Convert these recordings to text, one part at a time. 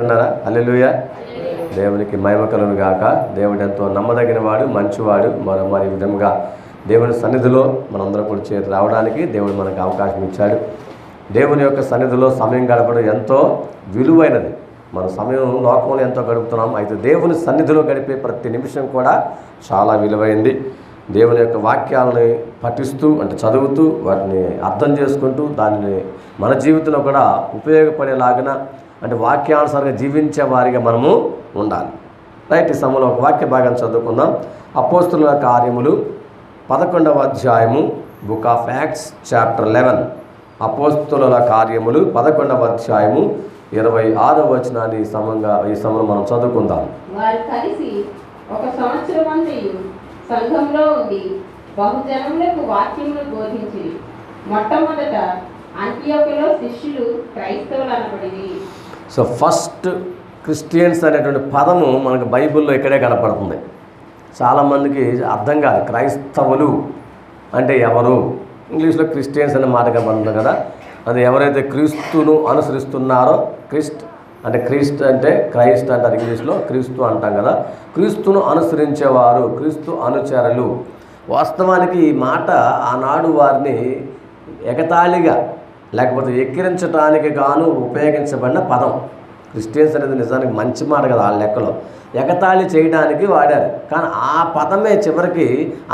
ఉన్నారా? హల్లెలూయా. దేవునికి మహిమ కలుగును గాక. దేవుడు ఎంతో నమ్మదగిన వాడు, మంచివాడు. మరి విధంగా దేవుని సన్నిధిలో మనందరం కూడా చేరి రావడానికి దేవుడు మనకు అవకాశం ఇచ్చాడు. దేవుని యొక్క సన్నిధిలో సమయం గడపడం ఎంతో విలువైనది. మన సమయం లోకంలో ఎంతో గడుపుతున్నాం, అయితే దేవుని సన్నిధిలో గడిపే ప్రతి నిమిషం కూడా చాలా విలువైంది. దేవుని యొక్క వాక్యాలని పఠిస్తూ అంటే చదువుతూ వాటిని అర్థం చేసుకుంటూ దాన్ని మన జీవితంలో కూడా ఉపయోగపడేలాగిన అంటే వాక్యానుసారంగా జీవించే వారిగా మనము ఉండాలి. రైట్, ఈ సమయంలో ఒక వాక్య భాగాన్ని చదువుకుందాం. అపోస్తుల కార్యములు 11వ అధ్యాయము, బుక్ ఆఫ్ యాక్ట్స్ చాప్టర్ 11. అపోస్తుల కార్యములు 11వ అధ్యాయము 26వ వచనాన్ని ఈ సమయంలో మనం చదువుకుందాం. వారు కలిసి ఒక సంవత్సరం మంది సంఘంలో ఉండి బహుజనములకు వాక్యములు బోధించి మొట్టమొదట అంతియోకులో శిష్యులు క్రైస్తవులు అనబడింది. సో ఫస్ట్ క్రిస్టియన్స్ అనేటువంటి పదము మనకు బైబిల్లో ఇక్కడే కనపడుతుంది. చాలామందికి అర్థం కాదు క్రైస్తవులు అంటే ఎవరు. ఇంగ్లీష్లో క్రిస్టియన్స్ అనే మాట కనపడుతుంది కదా, అది ఎవరైతే క్రీస్తును అనుసరిస్తున్నారో, క్రీస్ట్ అంటే క్రైస్ట్ అంటారు ఇంగ్లీష్లో, క్రీస్తు అంటాం కదా, క్రీస్తును అనుసరించేవారు, క్రీస్తు అనుచరులు. వాస్తవానికి ఈ మాట ఆనాడు వారిని ఎగతాళిగా లేకపోతే ఎక్కిరించడానికి గాను ఉపయోగించబడిన పదం. క్రిస్టియన్స్ అనేది నిజానికి మంచి మాట కదా, ఆ లెక్కలో ఎగతాళి చేయడానికి వాడారు. కానీ ఆ పదమే చివరికి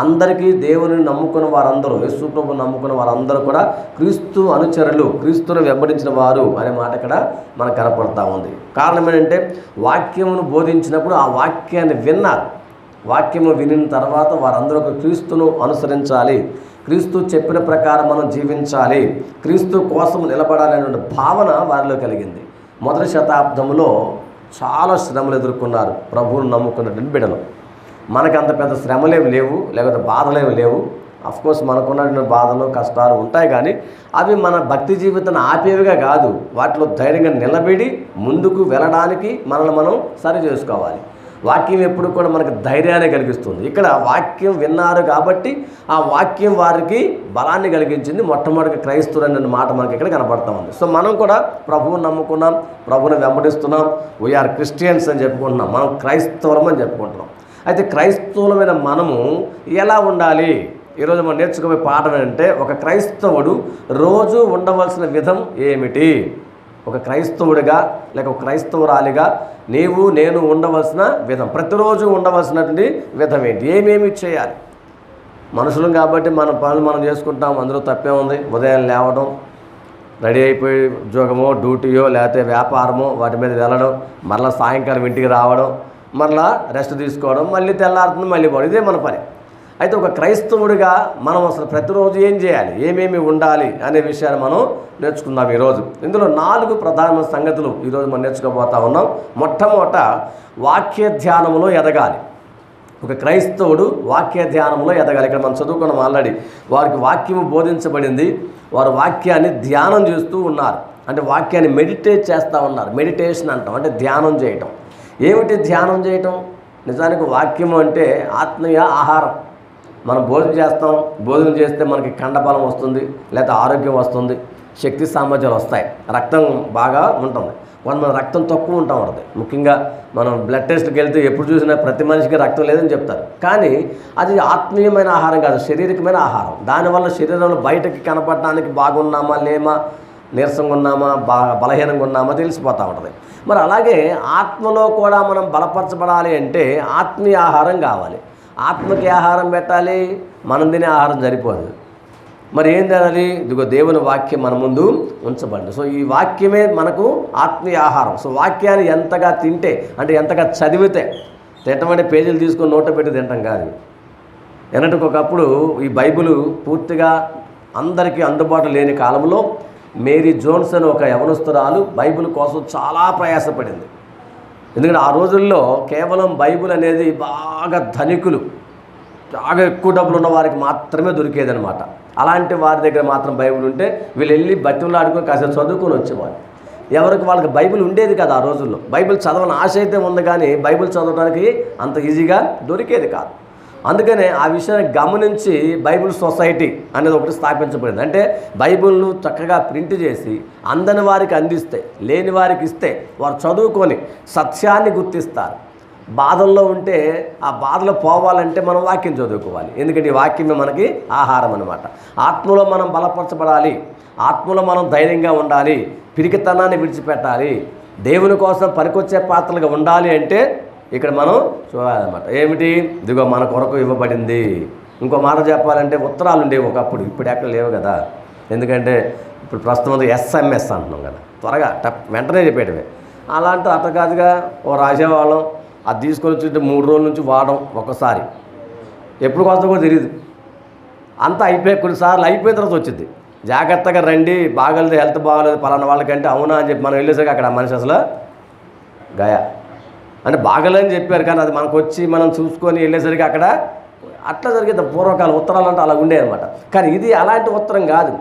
అందరికీ దేవుని నమ్ముకున్న వారందరూ, యేసు ప్రభువుని నమ్ముకున్న వారందరూ కూడా క్రీస్తు అనుచరులు, క్రీస్తును వెంబడించిన వారు అనే మాట ఇక్కడ మనకు కనపడుతూ ఉంది. కారణం ఏంటంటే వాక్యమును బోధించినప్పుడు ఆ వాక్యాన్ని విన్నారు. వాక్యము వినిన తర్వాత వారందరూ క్రీస్తును అనుసరించాలి, క్రీస్తు చెప్పిన ప్రకారం మనం జీవించాలి, క్రీస్తు కోసం నిలబడాలనే భావన వారిలో కలిగింది. మొదటి శతాబ్దంలో చాలా శ్రమలు ఎదుర్కొన్నారు ప్రభువును నమ్ముకున్నటువంటి బిడ్డలు. మనకు అంత పెద్ద శ్రమలేవి లేవు, లేకపోతే బాధలేవి లేవు. అఫ్కోర్స్ మనకున్నటువంటి బాధలు కష్టాలు ఉంటాయి, కానీ అవి మన భక్తి జీవితాన్ని ఆపేవిగా కాదు. వాటిలో ధైర్యంగా నిలబడి ముందుకు వెళ్ళడానికి మనల్ని మనం సరి చేసుకోవాలి. వాక్యం ఎప్పుడు కూడా మనకు ధైర్యాన్ని కలిగిస్తుంది. ఇక్కడ వాక్యం విన్నారు కాబట్టి ఆ వాక్యం వారికి బలాన్ని కలిగించింది. మొట్టమొదటి క్రైస్తవులు అనే మాట మనకి ఇక్కడ కనపడతా ఉంది. సో మనం కూడా ప్రభువుని నమ్ముకున్నాం, ప్రభువుని వెంబడిస్తున్నాం, వీఆర్ క్రిస్టియన్స్ అని చెప్పుకుంటున్నాం, మనం క్రైస్తవులం అని చెప్పుకుంటున్నాం. అయితే క్రైస్తవులమైన మనము ఎలా ఉండాలి? ఈరోజు మనం నేర్చుకోబోయే పాఠం ఏంటంటే, ఒక క్రైస్తవుడు రోజు ఉండవలసిన విధం ఏమిటి? ఒక క్రైస్తవుడిగా లేక ఒక క్రైస్తవురాలిగా నేను ఉండవలసిన విధం, ప్రతిరోజు ఉండవలసినటువంటి విధం ఏంటి? ఏమేమి చేయాలి? మనుషులం కాబట్టి మన పనులు మనం చేసుకుంటాం, అందులో తప్పే ఉంది. ఉదయం లేవడం, రెడీ అయిపోయి ఉద్యోగమో డ్యూటీయో లేకపోతే వ్యాపారమో వాటి మీద వెళ్ళడం, మరలా సాయంకాలం ఇంటికి రావడం, మరలా రెస్ట్ తీసుకోవడం, మళ్ళీ తెల్లారుతుంది మళ్ళీ పోవడం, ఇదే మన పని. అయితే ఒక క్రైస్తవుడిగా మనం అసలు ప్రతిరోజు ఏం చేయాలి, ఏమేమి ఉండాలి అనే విషయాన్ని మనం నేర్చుకుందాం ఈరోజు. ఇందులో 4 ప్రధాన సంగతులు ఈరోజు మనం నేర్చుకోబోతా ఉన్నాం. మొట్టమొదట వాక్య ధ్యానంలో ఎదగాలి. ఒక క్రైస్తవుడు వాక్య ధ్యానంలో ఎదగాలి. ఇక్కడ మనం చదువుకున్నాం ఆల్రెడీ. వారికి వాక్యము బోధించబడింది, వారు వాక్యాన్ని ధ్యానం చేస్తూ ఉన్నారు. అంటే వాక్యాన్ని మెడిటేట్ చేస్తూ ఉన్నారు. మెడిటేషన్ అంటాం, అంటే ధ్యానం చేయటం. ఏమిటి ధ్యానం చేయటం? నిజానికి వాక్యము అంటే ఆత్మీయ ఆహారం. మనం భోజనం చేస్తే మనకి కండబలం వస్తుంది, లేదా ఆరోగ్యం వస్తుంది, శక్తి సామర్థ్యాలు వస్తాయి, రక్తం బాగా ఉంటుంది. కొంతమంది రక్తం తక్కువ ఉంటుంది. ముఖ్యంగా మనం బ్లడ్ టెస్ట్కి వెళ్తే ఎప్పుడు చూసినా ప్రతి మనిషికి రక్తం లేదని చెప్తారు. కానీ అది ఆత్మీయమైన ఆహారం కాదు, శారీరకమైన ఆహారం. దానివల్ల శరీరంలో బయటకి కనపడడానికి బాగున్నామా లేమా, నీరసంగా ఉన్నామా, బలహీనంగా ఉన్నామా తెలిసిపోతూ ఉంటుంది. మరి అలాగే ఆత్మలో కూడా మనం బలపరచబడాలి అంటే ఆత్మీయ ఆహారం కావాలి. ఆత్మకి ఆహారం పెట్టాలి, మనం తినే ఆహారం సరిపోదు. మరి ఏం తినాలి? ఇదిగో దేవుని వాక్యం మన ముందు ఉంచబడింది. సో ఈ వాక్యమే మనకు ఆత్మీయ ఆహారం. సో వాక్యాన్ని ఎంతగా తింటే, అంటే ఎంతగా చదివితే, తింటమంటే పేజీలు తీసుకొని నోట పెట్టి తింటాం కాదు. ఎన్నటికి ఒకప్పుడు ఈ బైబిల్ పూర్తిగా అందరికీ అందుబాటులో లేని కాలంలో మేరీ జోన్స్ అని ఒక యవనస్తురాలు బైబిల్ కోసం చాలా ప్రయాసపడింది. ఎందుకంటే ఆ రోజుల్లో కేవలం బైబిల్ అనేది బాగా ధనికులు, బాగా ఎక్కువ డబ్బులు ఉన్న వారికి మాత్రమే దొరికేదనమాట. అలాంటి వారి దగ్గర మాత్రం బైబిల్ ఉంటే వీళ్ళు వెళ్ళి బతిమలు ఆడుకొని కాసేపు చదువుకొని వచ్చేవారు. ఎవరికి వాళ్ళకి బైబిల్ ఉండేది కాదు ఆ రోజుల్లో. బైబిల్ చదవని ఆశ అయితే ఉంది, కానీ బైబిల్ చదవడానికి అంత ఈజీగా దొరికేది కాదు. అందుకనే ఆ విషయాన్ని గమనించి బైబిల్ సొసైటీ అనేది ఒకటి స్థాపించబడింది. అంటే బైబిల్ను చక్కగా ప్రింట్ చేసి అందని వారికి అందిస్తే, లేని వారికి ఇస్తే వారు చదువుకొని సత్యాన్ని గుర్తిస్తారు. బాధల్లో ఉంటే ఆ బాధలు పోవాలంటే మనం వాక్యం చదువుకోవాలి. ఎందుకంటే ఈ వాక్యమే మనకి ఆహారం అన్నమాట. ఆత్మలో మనం బలపరచబడాలి, ఆత్మలో మనం ధైర్యంగా ఉండాలి, పిరికితనాన్ని విడిచిపెట్టాలి, దేవుని కోసం పనికొచ్చే పాత్రలుగా ఉండాలి అంటే ఇక్కడ మనం చూడాలన్నమాట. ఏమిటి? ఇదిగో మన కొరకు ఇవ్వబడింది. ఇంకో మాట చెప్పాలంటే ఉత్తరాలు ఉండేవి ఒకప్పుడు, ఇప్పుడు ఎక్కడ లేవు కదా. ఎందుకంటే ఇప్పుడు ప్రస్తుతం SMS అంటున్నాం కదా, త్వరగా వెంటనే చెప్పేటమే. అలాంటి అట్ట కాదుగా ఓ రాసేవాళ్ళం, అది తీసుకొని వచ్చి 3 రోజుల నుంచి వాడడం, ఒకసారి ఎప్పుడు వస్తుందో కూడా తెలియదు. అంతా అయిపోయి కొన్నిసార్లు అయిపోయిన తర్వాత వచ్చింది, జాగ్రత్తగా రండి, బాగలేదు, హెల్త్ బాగలేదు పలానా వాళ్ళకంటే అవునా అని చెప్పి మనం వెళ్ళేసరికి అక్కడ మనిషి అసలు గయా అంటే బాగలేదని చెప్పారు, కానీ అది మనకు వచ్చి మనం చూసుకొని వెళ్ళేసరికి అక్కడ అట్లా జరిగేది. పూర్వకాలం ఉత్తరాలు అంటే అలా ఉండేది అనమాట. కానీ ఇది అలాంటి ఉత్తరం కాదు,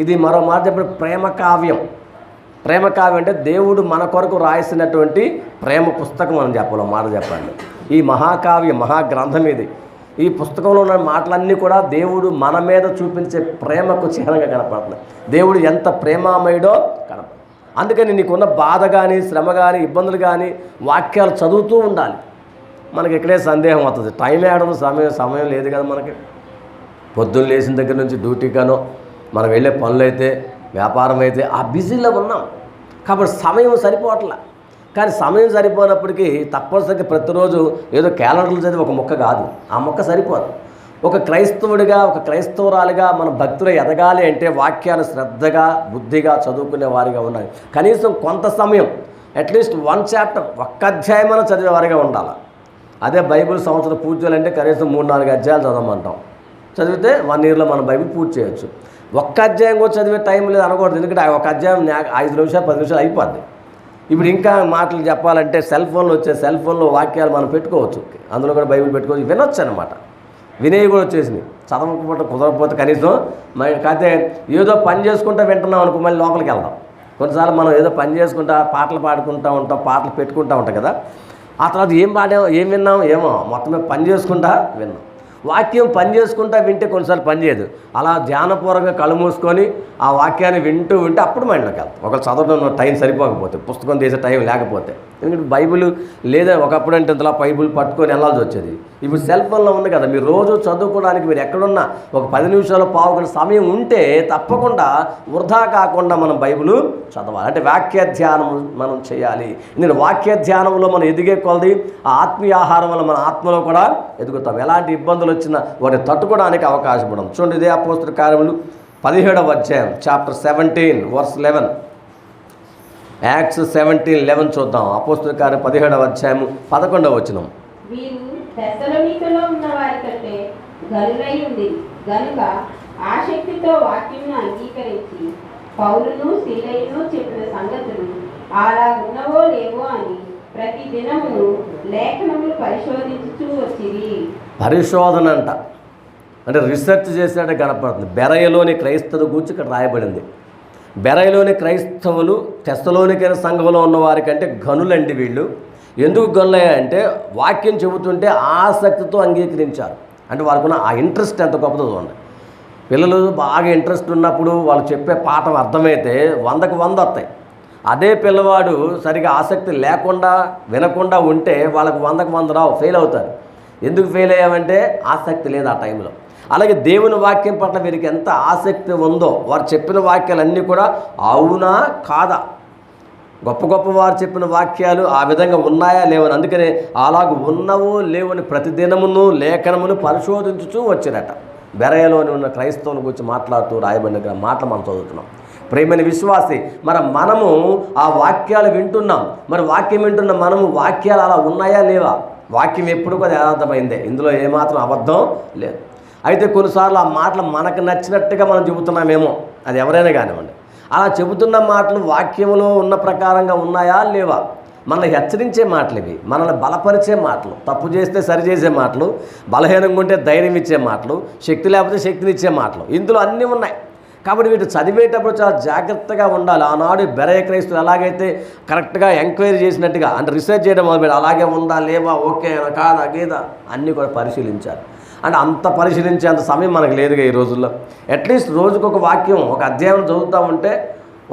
ఇది మరో మాట చెప్పిన ప్రేమ కావ్యం. ప్రేమ కావ్యం అంటే దేవుడు మన కొరకు రాసినటువంటి ప్రేమ పుస్తకం అని చెప్పాలి, మాట చెప్పండి. ఈ మహాకావ్యం, మహాగ్రంథం ఇది. ఈ పుస్తకంలో ఉన్న మాటలన్నీ కూడా దేవుడు మన మీద చూపించే ప్రేమకు చిహ్నంగా కనపడుతున్నాయి. దేవుడు ఎంత ప్రేమామయుడో కనపడుతుంది. అందుకని నీకున్న బాధ కానీ, శ్రమ కానీ, ఇబ్బందులు కానీ వాక్యాలు చదువుతూ ఉండాలి. మనకి ఇక్కడే సందేహం అవుతుంది, టైం వేయడం సమయం లేదు కదా మనకి. పొద్దున్న లేచిన దగ్గర నుంచి డ్యూటీగానో మనం వెళ్ళే పనులు అయితే, వ్యాపారం అయితే ఆ బిజీలో ఉన్నాం కాబట్టి సమయం సరిపోవట్లా. కానీ సమయం సరిపోయినప్పటికీ తప్పనిసరిగా ప్రతిరోజు ఏదో క్యాలెండర్లు చదివి ఒక మొక్క కాదు, ఆ మొక్క సరిపోదు. ఒక క్రైస్తవుడిగా, ఒక క్రైస్తవురాలిగా మన భక్తులు ఎదగాలి అంటే వాక్యాన్ని శ్రద్ధగా, బుద్ధిగా చదువుకునే వారిగా ఉండాలి. కనీసం కొంత సమయం, అట్లీస్ట్ 1 చాప్టర్, ఒక్క అధ్యాయమైనా చదివే వారిగా ఉండాలి. అదే బైబిల్ సంవత్సరం పూర్తి చేయాలంటే కనీసం 3-4 అధ్యాయాలు చదవమంటాం. చదివితే 1 ఇయర్లో మన బైబిల్ పూర్తి చేయొచ్చు. ఒక్క అధ్యాయం కూడా చదివే టైం లేదు అనకూడదు, ఎందుకంటే ఒక అధ్యాయం 5 నిమిషాలు 10 నిమిషాలు అయిపోద్ది. ఇప్పుడు ఇంకా మాటలు చెప్పాలంటే సెల్ ఫోన్లో వాక్యాలు మనం పెట్టుకోవచ్చు, అందులో కూడా బైబిల్ పెట్టుకోవచ్చు, వినొచ్చు అనమాట. వినేవి కూడా వచ్చేసినాయి. చదవకపోతే కుదరకపోతే కనీసం కాకపోతే ఏదో పని చేసుకుంటూ వింటున్నాం అనుకో, మళ్ళీ లోపలికి వెళ్దాం. కొన్నిసార్లు మనం ఏదో పని చేసుకుంటా పాటలు పాడుకుంటూ ఉంటాం, పాటలు పెట్టుకుంటూ ఉంటాం కదా. ఆ తర్వాత ఏం పాడాం, ఏం విన్నాం ఏమో, మొత్తమే పని చేసుకుంటా విన్నాం. వాక్యం పని చేసుకుంటా వింటే కొన్నిసార్లు పని చేయదు. అలా ధ్యానపూర్వకంగా కళ్ళు మూసుకొని ఆ వాక్యాన్ని వింటూ అప్పుడు మైండ్లోకి వెళ్తాం. ఒకళ్ళు చదవడం టైం సరిపోకపోతే, పుస్తకం తీసే టైం లేకపోతే. ఎందుకంటే బైబిల్ లేదా ఒకప్పుడు అంటే ఇంతలా బైబిల్ పట్టుకొని వెళ్ళాల్సి వచ్చేది. ఇప్పుడు సెల్ ఫోన్లో ఉంది కదా, మీరు రోజు చదువుకోవడానికి మీరు ఎక్కడున్నా ఒక 10 నిమిషాలు పావు గంట సమయం ఉంటే తప్పకుండా వృధా కాకుండా మనం బైబిల్ చదవాలి. అంటే వాక్య ధ్యానం మనం చేయాలి. ఎందుకంటే వాక్య ధ్యానంలో మనం ఎదిగే కొలది ఆ ఆత్మీయ ఆహారం వల్ల మన ఆత్మలో కూడా ఎదుగుతాం. ఎలాంటి ఇబ్బందులు వచ్చినా వాటిని తట్టుకోవడానికి అవకాశం ఉండదు. చూడండి, ఇదే అపోస్తల కార్యములు 17వ అధ్యాయం, చాప్టర్ 17 verse 11. యాక్ట్స్ 17:11 చూద్దాం. అపోస్తల కార్యం 17వ అధ్యాయం 11వ వచనం. వీరు తెస్సలోనికలో ఉన్న వారి కంటే గనులై ఉంది గనుక ఆసక్తితో వాక్యమును అంగీకరించి పౌలును సీలయును చెప్పిన సంగతులు అలా ఉన్నవో లేవో అని ప్రతి దినమును లేఖనములు పరిశోధించుచూ వచ్చిరి. పరిశోధన అంటే రీసెర్చ్ చేసినట్టు కనపడుతుంది. బెరయలోని క్రైస్తవుల గురించి ఇక్కడ రాయబడింది. బెరయలోని క్రైస్తవులు తెస్సలోనికైన సంఘంలో ఉన్న వారికంటే గనులండి వీళ్ళు. ఎందుకు గనులయ్యాయంటే వాక్యం చెబుతుంటే ఆసక్తితో అంగీకరించారు. అంటే వాళ్ళకున్న ఆ ఇంట్రెస్ట్ ఎంత గొప్పదో చూడండి. పిల్లలు బాగా ఇంట్రెస్ట్ ఉన్నప్పుడు వాళ్ళు చెప్పే పాఠం అర్థమైతే 100కి 100 వస్తాయి. అదే పిల్లవాడు సరిగా ఆసక్తి లేకుండా వినకుండా ఉంటే వాళ్ళకు 100కి 100 రావు, ఫెయిల్ అవుతారు. ఎందుకు ఫెయిల్ అయ్యామంటే ఆసక్తి లేదు ఆ టైంలో. అలాగే దేవుని వాక్యం పట్ల వీరికి ఎంత ఆసక్తి ఉందో, వారు చెప్పిన వాక్యాలన్నీ కూడా అవునా కాదా, గొప్ప గొప్ప వారు చెప్పిన వాక్యాలు ఆ విధంగా ఉన్నాయా లేవని, అందుకనే అలాగ ఉన్నవో లేవని ప్రతిదినమును లేఖనమును పరిశోధించుతూ వచ్చిరట. బెరయలోని ఉన్న క్రైస్తవుల గురించి మాట్లాడుతూ రాయబడిన మాటలు మనం చదువుతున్నాం. ప్రేమని విశ్వాసి, మనము ఆ వాక్యాలు వింటున్నాం. మరి వాక్యం వింటున్న మనము వాక్యాలు అలా ఉన్నాయా లేవా? వాక్యం ఎప్పుడు కూడా యథార్థమైందే, ఇందులో ఏమాత్రం అబద్ధం లేదు. అయితే కొన్నిసార్లు ఆ మాటలు మనకు నచ్చినట్టుగా మనం చెబుతున్నామేమో, అది ఎవరైనా కానివ్వండి. అలా చెబుతున్న మాటలు వాక్యంలో ఉన్న ప్రకారంగా ఉన్నాయా లేవా? మనల్ని హెచ్చరించే మాటలు ఇవి, మనల్ని బలపరిచే మాటలు, తప్పు చేస్తే సరిచేసే మాటలు, బలహీనంగా ఉంటే ధైర్యం ఇచ్చే మాటలు, శక్తి లేకపోతే శక్తినిచ్చే మాటలు, ఇందులో అన్నీ ఉన్నాయి. కాబట్టి వీటి చదివేటప్పుడు చాలా జాగ్రత్తగా ఉండాలి. ఆనాడు బెరయ క్రైస్తులు ఎలాగైతే కరెక్ట్గా ఎంక్వైరీ చేసినట్టుగా, అంటే రీసెర్చ్ చేయడం మొదలుపెట్టి అలాగే ఉందా లేవా, ఓకే కాదా గీదా అన్నీ కూడా పరిశీలించారు. అంటే అంత పరిశీలించే అంత సమయం మనకు లేదుగా ఈ రోజుల్లో. అట్లీస్ట్ రోజుకు ఒక వాక్యం, ఒక అధ్యాయం చదువుతూ ఉంటే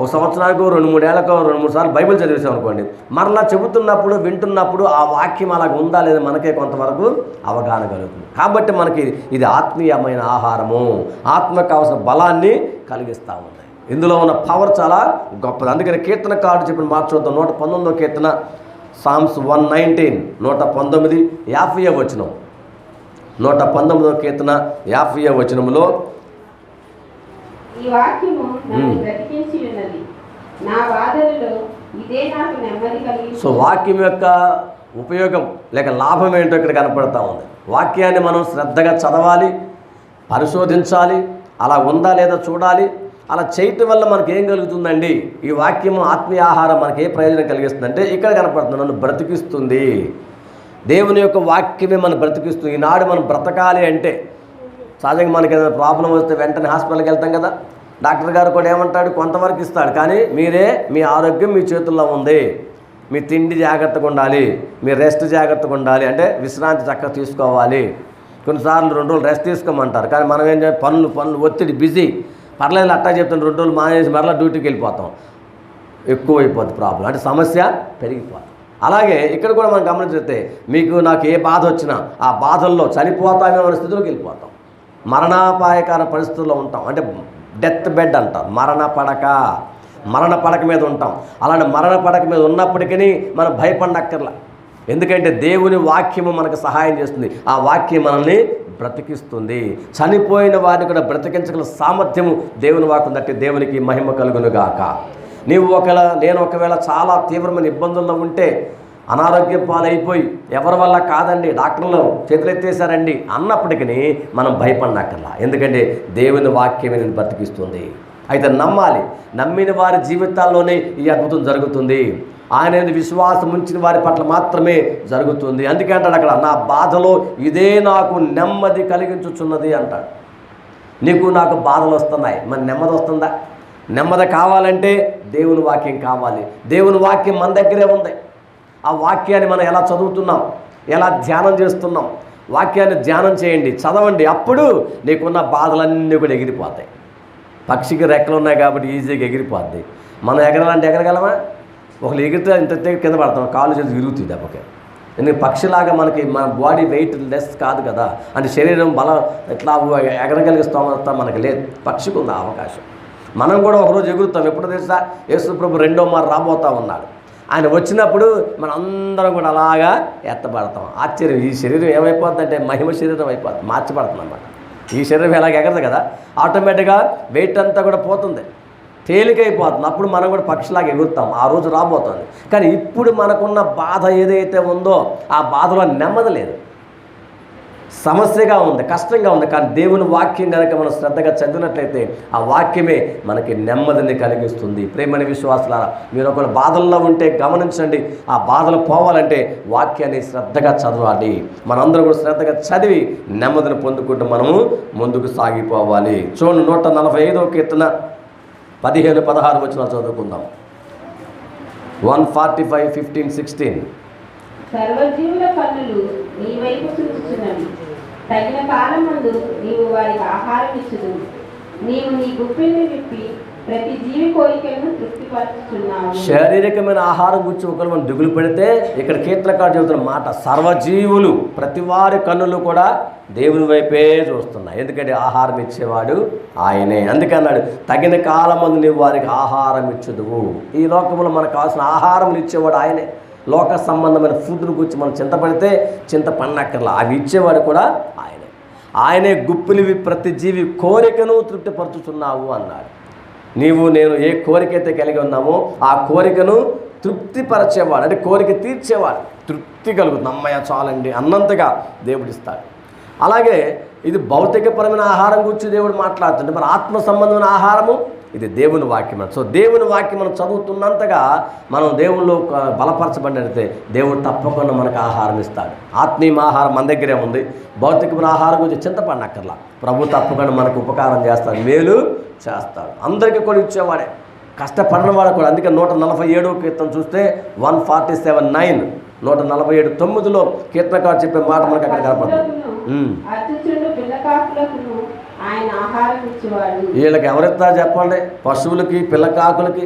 ఒక సంవత్సరానికి 2-3 ఏళ్ళకో 2-3 సార్లు బైబిల్ చదివేసాం అనుకోండి, మరలా చెబుతున్నప్పుడు వింటున్నప్పుడు ఆ వాక్యం అలాగ ఉందా లేదా మనకే కొంతవరకు అవగాహన కలుగుతుంది. కాబట్టి మనకి ఇది ఆత్మీయమైన ఆహారము, ఆత్మకు కావాల్సిన బలాన్ని కలిగిస్తూ ఉంది. ఇందులో ఉన్న పవర్ చాలా గొప్పది. అందుకని కీర్తనకారుడు చెప్పిన మాట చూద్దాం. 119వ కీర్తన, సామ్స్ 119, 119, 50వ వచనం. 119వ కీర్తన 50వ వచనంలో, ఈ వాక్యము నన్ను బ్రతికించి ఉన్నది, నా బాధలలో ఇదే నాకు నెమ్మది కలిగింది. సో వాక్యం యొక్క ఉపయోగం లేక లాభం ఏంటో ఇక్కడ కనపడతా ఉంది. వాక్యాన్ని మనం శ్రద్ధగా చదవాలి, పరిశోధించాలి, అలా ఉందా లేదా చూడాలి. అలా చేయటం వల్ల మనకి ఏం కలుగుతుందండి? ఈ వాక్యము ఆత్మీయ ఆహారం మనకి ఏ ప్రయోజనం కలిగిస్తుందంటే ఇక్కడ కనపడుతుంది, నన్ను బ్రతికిస్తుంది. దేవుని యొక్క వాక్యమే మనం బ్రతికిస్తుంది. ఈనాడు మనం బ్రతకాలి అంటే సహజంగా మనకి ఏదైనా ప్రాబ్లం వస్తే వెంటనే హాస్పిటల్కి వెళ్తాం కదా. డాక్టర్ గారు కూడా ఏమంటాడు, కొంతవరకు ఇస్తాడు, కానీ మీ ఆరోగ్యం మీ చేతుల్లో ఉంది, మీ తిండి జాగ్రత్తగా ఉండాలి, మీ రెస్ట్ జాగ్రత్తగా ఉండాలి, అంటే విశ్రాంతి చక్కగా తీసుకోవాలి. కొన్నిసార్లు 2 రోజులు రెస్ట్ తీసుకోమంటారు, కానీ మనం ఏం చేయాలి, పనులు ఒత్తిడి, బిజీ, పర్లేదు అట్టా చెప్తాను, 2 రోజులు మానేసి మరలా డ్యూటీకి వెళ్ళిపోతాం, ఎక్కువైపోద్ది ప్రాబ్లం, అంటే సమస్య పెరిగిపోతుంది. అలాగే ఇక్కడ కూడా మనం గమనించితే నాకు ఏ బాధ వచ్చినా ఆ బాధల్లో చనిపోతామేమో అనే స్థితిలోకి వెళ్ళిపోతాం, మరణాపాయకర పరిస్థితుల్లో ఉంటాం. అంటే డెత్ బెడ్ అంటాం, మరణ పడక మీద ఉంటాం. అలాంటి మరణ పడక మీద ఉన్నప్పటికీ మనం భయపడనక్కర్లా, ఎందుకంటే దేవుని వాక్యము మనకు సహాయం చేస్తుంది. ఆ వాక్యం మనల్ని బ్రతికిస్తుంది. చనిపోయిన వారిని కూడా బ్రతికించగల సామర్థ్యము దేవుని వాక్యం తట్టి దేవునికి మహిమ కలుగునుగాక. నేను ఒకవేళ చాలా తీవ్రమైన ఇబ్బందుల్లో ఉంటే, అనారోగ్యం పాలైపోయి ఎవరి వల్ల కాదండి, డాక్టర్లు చేతులెత్తేసారండి అన్నప్పటికీ మనం భయపడనక్కర్లా, ఎందుకంటే దేవుని వాక్యమే నేను బ్రతికిస్తుంది. అయితే నమ్మాలి, నమ్మిన వారి జీవితాల్లోనే ఈ అద్భుతం జరుగుతుంది. ఆయన విశ్వాసం ఉంచిన వారి పట్ల మాత్రమే జరుగుతుంది. అందుకే అంటాడు అక్కడ, నా బాధలో ఇదే నాకు నెమ్మది కలిగించుచున్నది అంటాడు. నాకు బాధలు వస్తున్నాయి, మరి నెమ్మది వస్తుందా? నెమ్మది కావాలంటే దేవుని వాక్యం కావాలి. దేవుని వాక్యం మన దగ్గరే ఉంది. ఆ వాక్యాన్ని మనం ఎలా చదువుతున్నాం, ఎలా ధ్యానం చేస్తున్నాం, వాక్యాన్ని ధ్యానం చేయండి, చదవండి, అప్పుడు నీకున్న బాధలన్నీ కూడా ఎగిరిపోతాయి. పక్షికి రెక్కలు ఉన్నాయి కాబట్టి ఈజీగా ఎగిరిపోద్ది. మనం ఎగరాలంటే ఎగరగలమా? ఒకళ్ళు ఎగిరితే ఇంత కింద పడతాం, కాళ్ళు చేసి విరుగుతుంది దెబ్బకి. ఎందుకంటే పక్షిలాగా మన బాడీ వెయిట్ లెస్ కాదు కదా, అంటే శరీరం బలం ఎట్లా ఎగరగలిగే స్తోమత మనకి లేదు. పక్షికి ఉంది అవకాశం. మనం కూడా ఒకరోజు ఎగురుతాం. ఎప్పుడు తెలుసా? యేసు ప్రభు 2వ మారు రాబోతా ఉన్నాడు. ఆయన వచ్చినప్పుడు మన అందరం కూడా అలాగా ఎత్తబడతాం. ఆశ్చర్యం, ఈ శరీరం ఏమైపోతుందంటే మహిమ శరీరం అయిపోతుంది, మార్చబడుతుంది అన్నమాట. ఈ శరీరం ఎలాగ ఎగరదు కదా, ఆటోమేటిక్గా వెయిట్ అంతా కూడా పోతుంది, తేలికైపోతుంది. అప్పుడు మనం కూడా పక్షిలాగా ఎగురుతాం. ఆ రోజు రాబోతుంది. కానీ ఇప్పుడు మనకున్న బాధ ఏదైతే ఉందో ఆ బాధలో నెమ్మది లేదు, సమస్యగా ఉంది, కష్టంగా ఉంది. కానీ దేవుని వాక్యం కనుక మనం శ్రద్ధగా చదివినట్లయితే ఆ వాక్యమే మనకి నెమ్మదిని కలిగిస్తుంది. ప్రేమని విశ్వాసులారా, మీరు ఒకవేళ బాధల్లో ఉంటే గమనించండి, ఆ బాధలు పోవాలంటే వాక్యాన్ని శ్రద్ధగా చదవాలి. మనందరం కూడా శ్రద్ధగా చదివి నెమ్మదిని పొందుకుంటూ మనము ముందుకు సాగిపోవాలి. చూడండి, 145వ కీర్తన 15-16 వచనాలు చదువుకుందాం. 145, 15, 16. సర్వజీవుల కన్నులు నీ వైపు చూస్తున్నవి, తగిన కాలమందు నీవు వారికి ఆహారం ఇచ్చుదు. నీవు నీ గుప్పిల్ని విప్పి ప్రతి జీవి కోరికలను తృప్తిపరుచుతున్నావు. శారీరకమైన ఆహారం గురించి ఒకరు మనం దిగులు పెడితే ఇక్కడ కీర్తనకారుడు చెబుతున్న మాట, సర్వజీవులు ప్రతి వారి కన్నులు కూడా దేవుని వైపే చూస్తున్నాయి. ఎందుకంటే ఆహారం ఇచ్చేవాడు ఆయనే. అందుకన్నాడు, తగిన కాలమందు నీవు వారికి ఆహారం ఇచ్చుదువు. ఈ లోకంలో మనకు కావాల్సిన ఆహారం ఇచ్చేవాడు ఆయనే. లోక సంబంధమైన ఫుడ్ని గురించి మనం చింతపడితే చింతపడనక్కర్లా, అవి ఇచ్చేవాడు కూడా ఆయనే. గుప్పిలివి ప్రతి జీవి కోరికను తృప్తిపరుచుతున్నావు అన్నాడు. నేను ఏ కోరికైతే కలిగి ఉన్నామో ఆ కోరికను తృప్తిపరచేవాడు, అంటే కోరిక తీర్చేవాడు. తృప్తి కలుగుతుంది, అమ్మయ్య చాలండి అన్నంతగా దేవుడు ఇస్తాడు. అలాగే ఇది భౌతికపరమైన ఆహారం గురించి దేవుడు మాట్లాడుతుంటే, మన ఆత్మ సంబంధమైన ఆహారము ఇది దేవుని వాక్యం. సో దేవుని వాక్యం మనం చదువుతున్నంతగా మనం దేవుళ్ళు బలపరచబడినట్లయితే దేవుడు తప్పకుండా మనకు ఆహారం ఇస్తాడు. ఆత్మీయ ఆహారం మన దగ్గరే ఉంది. భౌతికమైన ఆహారం గురించి చింతపడనక్కర్లా, ప్రభు తప్పకుండా మనకు ఉపకారం చేస్తాడు, మేలు చేస్తాడు. అందరికీ కూడా ఇచ్చేవాడే, కష్టపడిన వాడు కూడా. అందుకే 147వ కీర్తన చూస్తే 147:9 147:9 కీర్తనకారుడు చెప్పే మాట మనకు అక్కడ కనపడుతుంది. అత్యుచుండు పిల్లకాకులకును ఆయన ఆహారం ఇచ్చేవాడు. వీళ్ళకి ఎవరిస్తారు చెప్పండి? పశువులకి పిల్లకాకులకి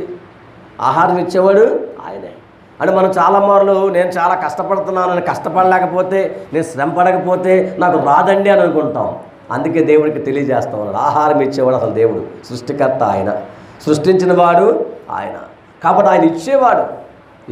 ఆహారం ఇచ్చేవాడు ఆయనే. అంటే మనం చాలా మార్లు నేను చాలా కష్టపడుతున్నాను, నేను కష్టపడలేకపోతే, నేను శ్రమ పడకపోతే నాకు రాదండి అని అనుకుంటాం. అందుకే దేవుడికి తెలియజేస్తా ఉన్నాడు, ఆహారం ఇచ్చేవాడు అసలు దేవుడు, సృష్టికర్త ఆయన, సృష్టించిన వాడు ఆయన. కాబట్టి ఆయన ఇచ్చేవాడు,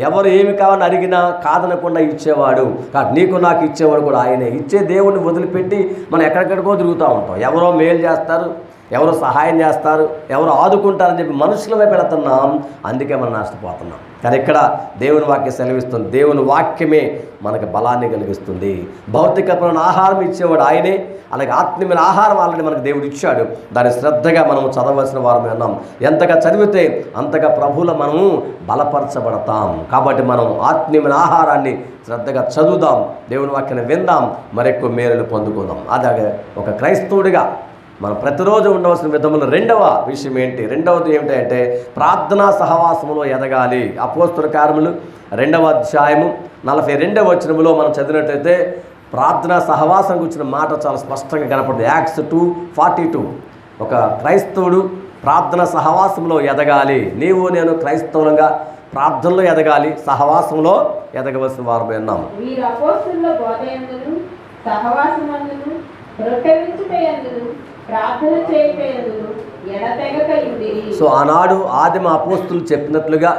ఎవరు ఏమి కావాలని అడిగినా కాదనకుండా ఇచ్చేవాడు. కాబట్టి నీకు నాకు ఇచ్చేవాడు కూడా ఆయనే. ఇచ్చే దేవుడిని వదిలిపెట్టి మనం ఎక్కడెక్కడికో తిరుగుతూ ఉంటాం. ఎవరో మేలు చేస్తారు, ఎవరో సహాయం చేస్తారు, ఎవరో ఆదుకుంటారని చెప్పి మనుషులమే పెడుతున్నాం. అందుకే మనం నష్టపోతున్నాం. కానీ ఇక్కడ దేవుని వాక్యం సెలవిస్తుంది. దేవుని వాక్యమే మనకు బలాన్ని కలిగిస్తుంది. భౌతికపరమైన ఆహారం ఇచ్చేవాడు ఆయనే, అలాగే ఆత్మీయమైన ఆహారం ఆల్రెడీ మనకు దేవుడు ఇచ్చాడు. దాన్ని శ్రద్ధగా మనము చదవలసిన వారమే ఉన్నాం. ఎంతగా చదివితే అంతగా ప్రభువులో మనము బలపరచబడతాం. కాబట్టి మనం ఆత్మీయమైన ఆహారాన్ని శ్రద్ధగా చదువుదాం, దేవుని వాక్యాన్ని విందాం, మరెక్కువ మేలులు పొందుకుందాం. అలాగే ఒక క్రైస్తవుడిగా మనం ప్రతిరోజు ఉండవలసిన విధములు రెండవ విషయం ఏంటి? రెండవది ఏమిటంటే ప్రార్థనా సహవాసములో ఎదగాలి. అపోస్తల కార్యములు 2వ అధ్యాయము 42వ వచనములో మనం చదివినట్లయితే ప్రార్థనా సహవాసం గురించిన మాట చాలా స్పష్టంగా కనపడుతుంది. యాక్ట్స్ 2:42. ఒక క్రైస్తవుడు ప్రార్థన సహవాసంలో ఎదగాలి. నీవు నేను క్రైస్తవులంగా ప్రార్థనలో ఎదగాలి, సహవాసంలో ఎదగవలసిన వారమే ఉన్నాం. వీరు అపోస్తలుల బోధయందును సహవాసమందును రొట్టెవించుటయందును ప్రార్థన చేయుటయందును ఎడతెగక ఉండిరి. సో ఆనాడు ఆదిమ అపోస్తులు చెప్పినట్లుగా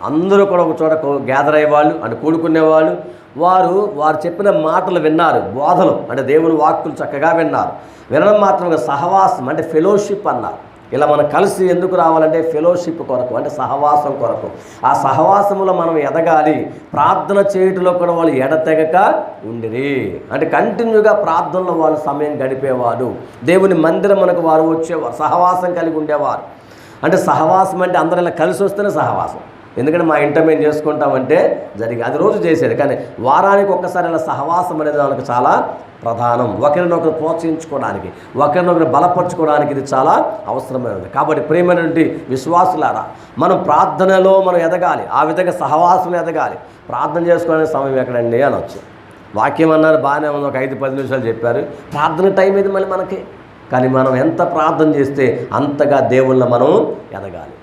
అందరూ కూడా ఒక చోట గ్యాదర్ అయ్యేవాళ్ళు, అంటే కూడుకునేవాళ్ళు. వారు చెప్పిన మాటలు విన్నారు, బోధలు అంటే దేవుని వాక్కులు చక్కగా విన్నారు. వినడం మాత్రమే సహవాసం అంటే ఫెలోషిప్ అన్నారు. ఇలా మనం కలిసి ఎందుకు రావాలంటే ఫెలోషిప్ కొరకు, అంటే సహవాసం కొరకు. ఆ సహవాసములో మనం ఎదగాలి. ప్రార్థన చేయటంలో కూడా వాళ్ళు ఎడతెగక ఉండిరి, అంటే కంటిన్యూగా ప్రార్థనలో వాళ్ళు సమయం గడిపేవాడు. దేవుని మందిరం మనకు వారు వచ్చేవారు, సహవాసం కలిగి ఉండేవారు. అంటే సహవాసం అంటే అందరూ ఇలా కలిసి వస్తేనే సహవాసం. ఎందుకంటే మా ఇంట మేము చేసుకుంటామంటే జరిగి అది రోజు చేసేది, కానీ వారానికి ఒక్కసారి ఇలా సహవాసం అనేది మనకు చాలా ప్రధానం. ఒకరినొకరు ప్రోత్సహించుకోవడానికి, ఒకరినొకరు బలపరచుకోవడానికి ఇది చాలా అవసరమైనది. కాబట్టి ప్రియమైనటువంటి విశ్వాసులారా, మనం ప్రార్థనలో మనం ఎదగాలి, ఆ విధంగా సహవాసం ఎదగాలి. ప్రార్థన చేసుకోవడానికి సమయం ఎక్కడండి అనొచ్చు. వాక్యం అన్నారు బాగానే ఉంది, ఒక 5-10 నిమిషాలు చెప్పారు. ప్రార్థన టైం ఇది మళ్ళీ మనకి. కానీ మనం ఎంత ప్రార్థన చేస్తే అంతగా దేవుళ్ళ మనం ఎదగాలి.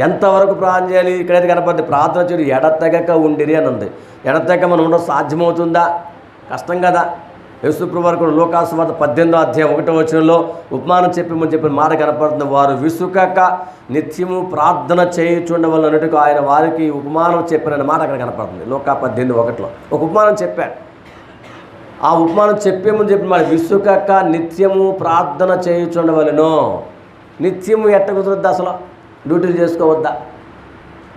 ఎంతవరకు ప్రార్థన చేయాలి? ఇక్కడైతే కనపడింది ప్రార్థన చేయడం ఎడతెగక ఉండిరి అని ఉంది. ఎడతెగక మనం ఉండడం సాధ్యమవుతుందా? కష్టం కదా. యేసుప్రభువు వారు కూడా లూకాసు వార్త 18వ అధ్యాయం 1వ వచనంలో ఉపమానం చెప్పిన మాట కనపడుతుంది. వారు విసుకక నిత్యము ప్రార్థన చేయుచుండవలన్నట్టుకు ఆయన వారికి ఉపమానం చెప్పిన మాట అక్కడ కనపడుతుంది. లూకా 18:1 ఒక ఉపమానం చెప్పాడు. ఆ ఉపమానం చెప్పేమని చెప్పిన మాట విసుకక నిత్యము ప్రార్థన చేయుచుండవలెను. నిత్యము ఎట్ట కుదురుద్ది? అసలు డ్యూటీలు చేసుకోవద్దా?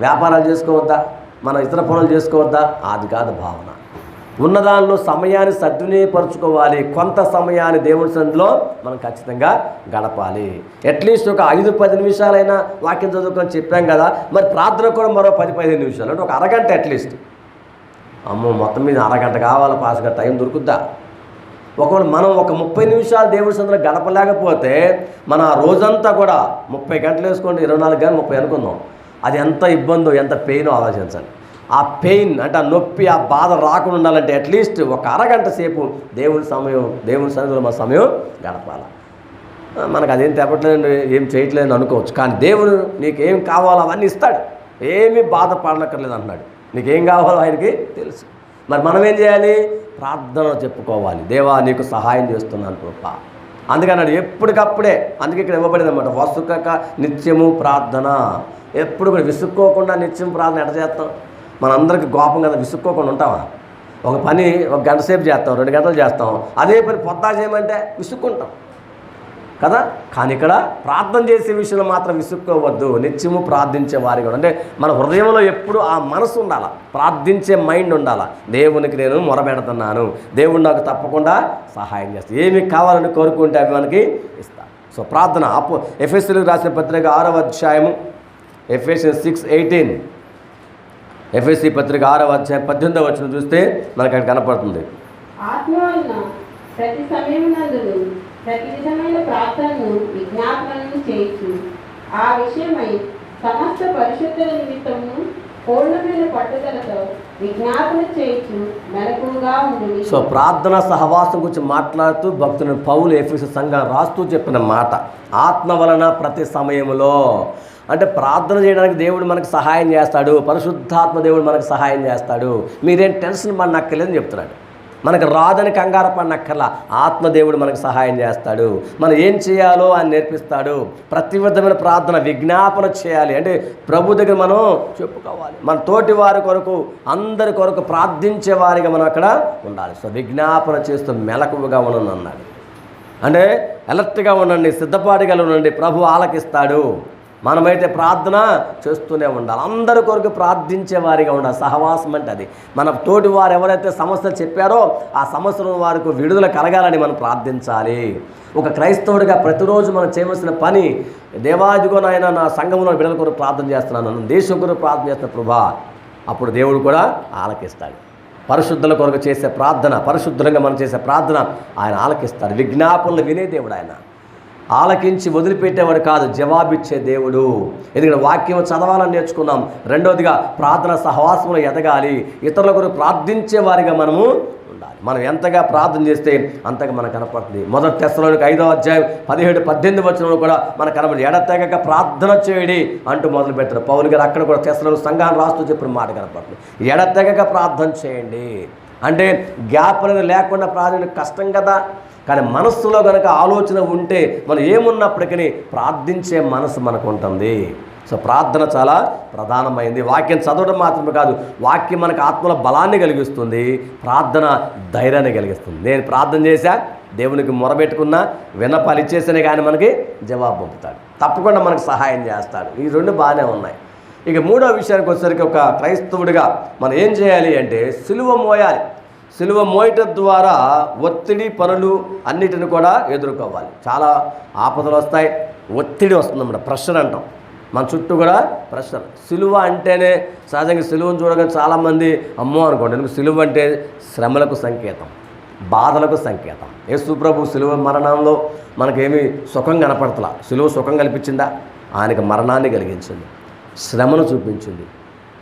వ్యాపారాలు చేసుకోవద్దా? మన ఇతర పనులు చేసుకోవద్దా? అది కాదు భావన. ఉన్నదానిలో సమయాన్ని సద్వినియోగపరచుకోవాలి. కొంత సమయాన్ని దేవుని సన్నిధిలో మనం ఖచ్చితంగా గడపాలి. అట్లీస్ట్ ఒక 5-10 నిమిషాలైనా వాక్యం చదువుకొని చెప్పాం కదా, మరి ప్రార్థన కూడా మరో 10-15 నిమిషాలు, అంటే ఒక అరగంట అట్లీస్ట్. అమ్మో మొత్తం మీద అరగంట కావాలి, పాస్గా టైం దొరుకుద్దా? ఒకవేళ మనం ఒక 30 నిమిషాలు దేవుడి సన్నిధిలో గడపలేకపోతే మన రోజంతా కూడా 30 గంటలు వేసుకోండి, 24 గంటలు 30 అనుకుందాం, అది ఎంత ఇబ్బందో ఎంత పెయినో ఆలోచించాలి. ఆ పెయిన్ అంటే ఆ నొప్పి, ఆ బాధ రాకుండా ఉండాలంటే అట్లీస్ట్ ఒక అరగంట సేపు దేవుడి సన్నిధిలో మన సమయం గడపాలి. మనకు అదేం తెప్పట్లేదు, ఏం చేయట్లేదు అనుకోవచ్చు, కానీ దేవుడు నీకేం కావాలో అవన్నీ ఇస్తాడు. ఏమీ బాధపడనక్కర్లేదు అంటున్నాడు. నీకేం కావాలో ఆయనకి తెలుసు. మరి మనం ఏం చేయాలి? ప్రార్థన చెప్పుకోవాలి. దేవా నీకు సహాయం చేస్తున్నాను కృప. అందుకన్నాడు ఎప్పటికప్పుడే. అందుకే ఇక్కడ ఇవ్వబడింది అన్నమాట, వసుకక నిత్యము ప్రార్థన. ఎప్పుడు కూడా విసుక్కోకుండా నిత్యం ప్రార్థన ఎట్ట చేస్తాం? మనందరికీ గోపం కదా, విసుక్కోకుండా ఉంటామా? ఒక పని 1 గంట సేపు చేస్తాం, 2 గంటలు చేస్తాం. అదే పని పొద్దా చేయమంటే విసుక్కుంటాం కదా. కానీ ఇక్కడ ప్రార్థన చేసే విషయంలో మాత్రం విసుక్కోవద్దు. నిత్యము ప్రార్థించే వారిగా, అంటే మన హృదయంలో ఎప్పుడు ఆ మనసు ఉండాలి, ప్రార్థించే మైండ్ ఉండాలి. దేవునికి నేను మొరబెడుతున్నాను, దేవుడు నాకు తప్పకుండా సహాయం చేస్తాను, ఏమి కావాలని కోరుకుంటే అవి మనకి ఇస్తాను. సో ప్రార్థన. ఎఫెసీయులకు రాసిన పత్రిక 6వ అధ్యాయము, ఎఫెసియన్స్ 6:18, ఎఫెసీ పత్రిక 6వ అధ్యాయం 18వ వచనం చూస్తే మనకు అక్కడ కనపడుతుంది. ఆత్మ వలన ప్రతి సమయమునందును ప్రతి విధమైన ప్రార్థనను విజ్ఞాపనలను చేయొచ్చు. ఆ విషయమై సమస్త పరిశుద్ధుల నిమిత్తము పూర్ణమైన పట్టుదలతో విజ్ఞాపన చేయొచ్చు మెలకువగా ఉండు. సో ప్రార్థన సహవాసం గురించి మాట్లాడుతూ భక్తుని పౌలు ఎఫెసు సంఘం రాస్తూ చెప్పిన మాట, ఆత్మ వలన ప్రతి సమయంలో. అంటే ప్రార్థన చేయడానికి దేవుడు మనకు సహాయం చేస్తాడు, పరిశుద్ధాత్మ దేవుడు మనకు సహాయం చేస్తాడు. మీరేం టెన్షన్ పడనక్కర్లేదని చెప్తున్నాడు. మనకు రాదని కంగారు పడనక్కర్లా, ఆత్మదేవుడు మనకు సహాయం చేస్తాడు. మనం ఏం చేయాలో ఆయన నేర్పిస్తాడు. ప్రతి విధమైన ప్రార్థన విజ్ఞాపన చేయాలి, అంటే ప్రభు దగ్గర మనం చెప్పుకోవాలి. మన తోటి వారి కొరకు, అందరి కొరకు ప్రార్థించే వారిగా మనం అక్కడ ఉండాలి. సో విజ్ఞాపన చేస్తూ మెలకువగా ఉండండి అన్నాడు. అంటే అలర్ట్గా ఉండండి, సిద్ధపాటుగా ఉండండి, ప్రభు ఆలకిస్తాడు. మనమైతే ప్రార్థన చేస్తూనే ఉండాలి, అందరి కొరకు ప్రార్థించే వారిగా ఉండాలి. సహవాసం అంటే అది. మన తోటి వారు ఎవరైతే సమస్యలు చెప్పారో ఆ సమస్యల వారికి విడుదల కలగాలని మనం ప్రార్థించాలి. ఒక క్రైస్తవుడిగా ప్రతిరోజు మనం చేయవలసిన పని, దేవాదిగో నాయన నా సంఘంలో బిడ్డల కొరకు ప్రార్థన చేస్తున్నాను, దేశం కొరకు ప్రార్థన చేస్తున్న ప్రభా, అప్పుడు దేవుడు కూడా ఆలకిస్తాడు. పరిశుద్ధుల కొరకు చేసే ప్రార్థన, పరిశుద్ధంగా మనం చేసే ప్రార్థన ఆయన ఆలకిస్తాడు. విజ్ఞాపనలు వినే దేవుడు ఆయన, ఆలకించి వదిలిపెట్టేవాడు కాదు, జవాబిచ్చే దేవుడు. ఎందుకంటే వాక్యం చదవాలని నేర్చుకున్నాం. రెండవదిగా ప్రార్థన సహవాసంలో ఎదగాలి, ఇతరుల కొరకు ప్రార్థించే వారిగా మనము ఉండాలి. మనం ఎంతగా ప్రార్థన చేస్తే అంతగా మనకు కనపడుతుంది. మొదటి తెస్సలోనికై 5వ అధ్యాయం 17-18 వచనంలో కూడా మనకు కనపడుతుంది. ఎడతెగక ప్రార్థన చేయడి అంటూ మొదలు పెట్టారు పౌలు గారు. అక్కడ కూడా తెస్సలోని సంఘాన్ని రాస్తూ చెప్పిన మాట కనపడుతుంది. ఎడతెగక ప్రార్థన చేయండి అంటే గ్యాప్ అనేది లేకుండా ప్రార్థన కష్టం కదా. కానీ మనస్సులో కనుక ఆలోచన ఉంటే మనం ఏమున్నప్పటికీ ప్రార్థించే మనసు మనకు ఉంటుంది. సో ప్రార్థన చాలా ప్రధానమైంది. వాక్యం చదవడం మాత్రమే కాదు, వాక్యం మనకు ఆత్మలో బలాన్ని కలిగిస్తుంది, ప్రార్థన ధైర్యాన్ని కలిగిస్తుంది. నేను ప్రార్థన చేశా, దేవునికి మొరబెట్టుకున్నా, విన్నపాలు ఇచ్చేస్తేనే కానీ మనకి జవాబు పంపుతాడు, తప్పకుండా మనకు సహాయం చేస్తాడు. ఈ రెండు బాగానే ఉన్నాయి. ఇక మూడో విషయానికి వచ్చేసరికి ఒక క్రైస్తవుడిగా మనం ఏం చేయాలి అంటే సిలువ మోయాలి. సిలువ మోయటం ద్వారా ఒత్తిడి పనులు అన్నిటిని కూడా ఎదుర్కోవాలి. చాలా ఆపదలు వస్తాయి, ఒత్తిడి వస్తుందన్నమాట, ప్రెషర్ అంటాం. మన చుట్టూ కూడా ప్రెషర్. సిలువ అంటేనే సహజంగా సిలువను చూడగానే చాలామంది అమ్మో అనుకోండి. ఎందుకు సిలువ అంటే శ్రమలకు సంకేతం, బాధలకు సంకేతం. యేసు ప్రభు సిలువ మరణంలో మనకేమీ సుఖం కనపడతలా. సిలువ సుఖం కల్పించిందా? ఆయనకు మరణాన్ని కలిగించింది, శ్రమను చూపించింది,